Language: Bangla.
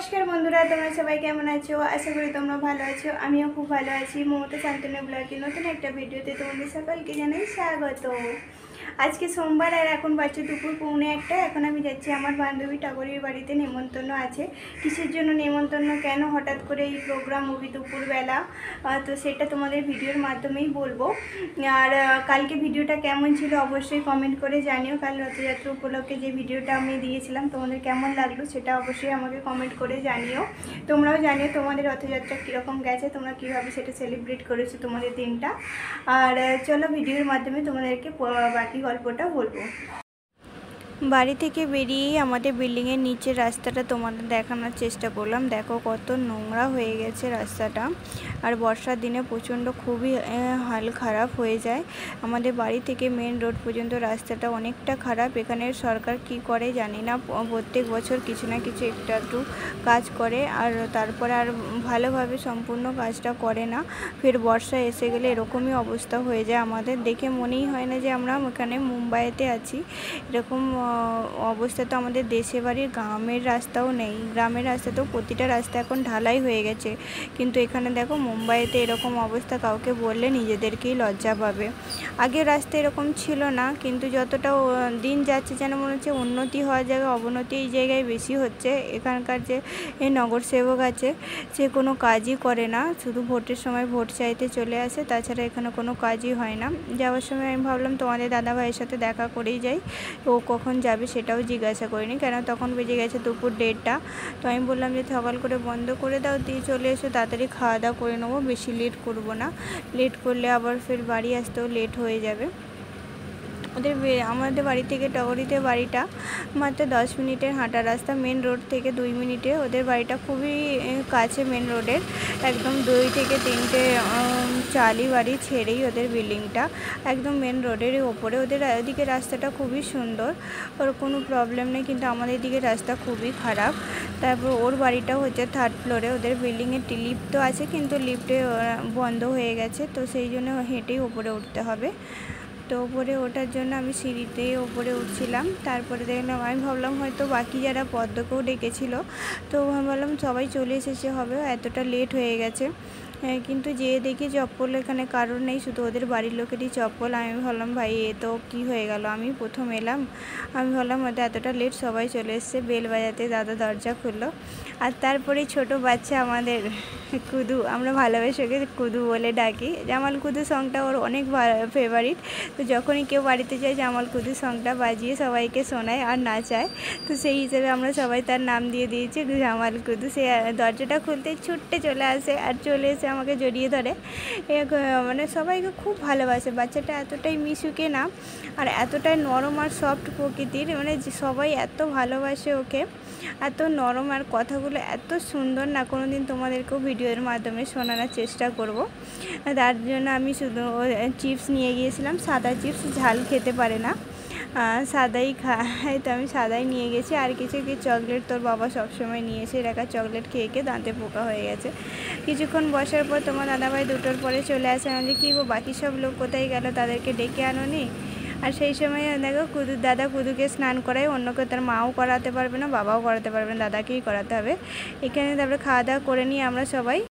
नमस्कार बंधुरा तुम्हारा सबाई केमन आछो आशा करी तुम्हारा भालो आछो आमिও खूब भालो आछि। ममता शान्तनु ब्लगे नतून एक भिडियोते तुम्हारे सकलके जानाई स्वागत। आज के सोमवार और এখন বাজছে দুপুর 1:45। এখন আমি যাচ্ছি আমার বান্ধবী টাগরির বাড়িতে নেমন্তন্ন আছে। কিসের জন্য নেমন্তন্ন, কেন হঠাৎ করে এই প্রোগ্রাম মুভি দুপুরবেলা, তো সেটা তোমাদের ভিডিওর মাধ্যমেই বলবো। আর কালকে ভিডিওটা কেমন ছিল অবশ্যই কমেন্ট করে জানিও। কাল রথযাত্রা উপলক্ষে যে ভিডিওটা আমি দিয়েছিলাম তোমাদের কেমন লাগলো সেটা অবশ্যই আমাকে কমেন্ট করে জানিও। তোমরাও জানিও তোমাদের রথযাত্রা কীরকম গেছে, তোমরা কীভাবে সেটা সেলিব্রেট করেছো তোমাদের দিনটা। আর চলো ভিডিওর মাধ্যমে তোমাদেরকে বাকি গল্পটা বলবো। বাড়ি থেকে বেরিয়েই আমাদের বিল্ডিংয়ের নিচের রাস্তাটা তোমাদের দেখানোর চেষ্টা করলাম। দেখো কত নোংরা হয়ে গেছে রাস্তাটা, আর বর্ষার দিনে প্রচণ্ড খুবই হাল খারাপ হয়ে যায়। আমাদের বাড়ি থেকে মেন রোড পর্যন্ত রাস্তাটা অনেকটা খারাপ। এখানে সরকার কি করে জানি না, প্রত্যেক বছর কিছু না কিছু একটু কাজ করে আর তারপরে আর ভালোভাবে সম্পূর্ণ কাজটা করে না। ফের বর্ষা এসে গেলে এরকমই অবস্থা হয়ে যায়। আমাদের দেখে মনেই হয় না যে আমরা এখানে মুম্বাইতে আছি। এরকম অবস্থা তো আমাদের দেশে বাড়ির গ্রামের রাস্তাও নেই। গ্রামের রাস্তাতেও প্রতিটা রাস্তা এখন ঢালাই হয়ে গেছে, কিন্তু এখানে দেখো মুম্বাইতে এরকম অবস্থা কাউকে বললে নিজেদেরকেই লজ্জা পাবে। আগে রাস্তা এরকম ছিল না, কিন্তু যতটা দিন যাচ্ছে যেন মনে হচ্ছে উন্নতি হওয়ার জায়গায় অবনতি এই জায়গায় বেশি হচ্ছে। এখানকার যে নগর সেবক আছে সে কোনো কাজই করে না, শুধু ভোটের সময় ভোট চাইতে চলে আসে, তাছাড়া এখানে কোনো কাজই হয় না। যাওয়ার সময় আমি ভাবলাম তোমাদের দাদা ভাইয়ের সাথে দেখা করেই যাই, ও কখন যাবে সেটাও জিজ্ঞাসা করিনি, কেন তখন বেজে গেছে দুপুর 1:30। তো আমি বললাম যে সকাল করে বন্ধ করে দাও, দিয়ে চলে এসো, তাড়াতাড়ি খাওয়া দাওয়া করে নেবো, বেশি লেট করব না। লেট করলে আবার ফের বাড়ি আসতেও লেট হয়ে যাবে। আমাদের বাড়ি থেকে টগরিতে বাড়িটা মাত্র 10 মিনিটের হাঁটা রাস্তা। মেন রোড থেকে 2 মিনিটে। ওদের বাড়িটা খুবই কাছে মেন রোডের, একদম 2 থেকে 3টে চালি বাড়ি ছেড়েই ওদের বিল্ডিংটা, একদম মেন রোডের ওপরে। ওদের এদিকে রাস্তাটা খুবই সুন্দর, ওর কোনো প্রবলেম নেই, কিন্তু আমাদের দিকে রাস্তা খুবই খারাপ। তারপর ওর বাড়িটাও হচ্ছে 3rd ফ্লোরে। ওদের বিল্ডিংয়ের লিফট তো আছে, কিন্তু লিফটে বন্ধ হয়ে গেছে, তো সেই জন্য হেঁটেই ওপরে উঠতে হবে। তো ওপরে ওঠার জন্য আমি সিঁড়িতে ওপরে উঠছিলাম। তারপরে দেখলাম, আমি ভাবলাম হয়তো বাকি যারা পদ্মকেও ডেকেছিল, তো ভাবলাম সবাই চলে এসেছে হবে, এতটা লেট হয়ে গেছে। কিন্তু যেয়ে দেখি চপ্পল এখানে কারোর নেই, শুধু ওদের বাড়ির লোকেরই চপ্পল। আমি ভাবলাম ভাই এ তো কী হয়ে গেল, আমি প্রথম এলাম। আমি ভাবলাম হয়তো এতটা লেট, সবাই চলে এসছে। বেল বাজাতে দাদা দরজা খুললো, আর তারপরে ছোট বাচ্চা আমাদের কুদু, আমরা ভালোবেসে ওকে কুদু বলে ডাকি। জামাল কুদু সংটা ওর অনেক ফেভারিট, তো যখনই কেউ বাড়িতে যায় জামাল কুদু সংটা বাজিয়ে সবাইকে শোনায় আর নাচায়, তো সেই হিসেবে আমরা সবাই তার নাম দিয়ে দিয়েছি জামাল কুদু। সে দরজাটা খুলতে ছুটতে চলে আসে, আর চলে এসে আমাকে জড়িয়ে ধরে, মানে সবাইকে খুব ভালোবাসে। বাচ্চাটা এতটাই মিশুকে না, আর এতটাই নরম আর সফট প্রকৃতির, মানে সবাই এত ভালোবাসে ওকে, এত নরম, আর কথাগুলো এত সুন্দর না, কোনো দিন তোমাদেরকেও ভিডিওর মাধ্যমে শোনানোর চেষ্টা করব। তার জন্য আমি শুধু চিপস নিয়ে গিয়েছিলাম, সাদা চিপস, ঝাল খেতে পারে না, সাদাই খায়, তো আমি সাদাই নিয়ে গেছি। আর কিছু কি চকলেট তোর বাবা সবসময় নিয়ে এসে রাখা, চকলেট খেয়ে খেয়ে দাঁতে পোকা হয়ে গেছে। কিছুক্ষণ বসার পর তোমার দাদাভাই 2টোর পরে চলে আসে। আমি কী গো বাকি সব লোক কোথায় গেল, তাদেরকে ডেকে আনোনি? আর সেই সময় দেখো দাদা কুদুকে স্নান করায়, অন্য কেউ তার মাও করাতে পারবে না, বাবাও করাতে পারবে না, দাদাকেই করাতে হবে এখানে। তারপরে খাওয়া দাওয়া করে নিয়ে আমরা সবাই